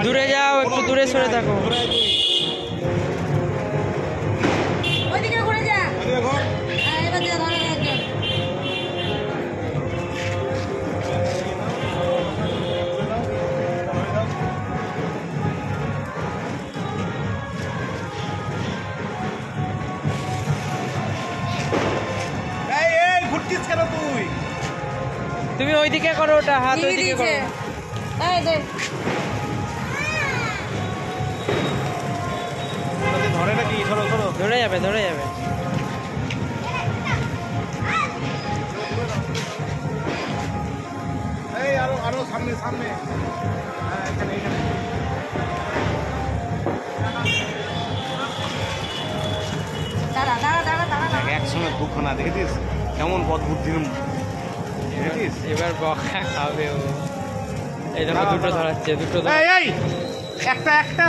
দূরে যাও, একটু দূরে সরে থাকো। ওইদিকে ঘুরে যা। এবার যা ধরে একজন। তুমি ওইদিকে করো, ওটা হাত ওইদিকে করো। এই দে ধরে নাকি? ধরো ধরো, ধরে যাবে, ধরে যাবে। এই আরো আরো সামনে সামনে। হ্যাঁ এখানে এখানে। দাঁড়া দাঁড়া দাঁড়া দাঁড়া। একসঙ্গে দুখানা দেখেছিস কেমন অদ্ভুত দেখেছিস? এবার বকা খাবে ও। এই দেখো দুটো ধরাচ্ছে, দুটো এই একটা একটা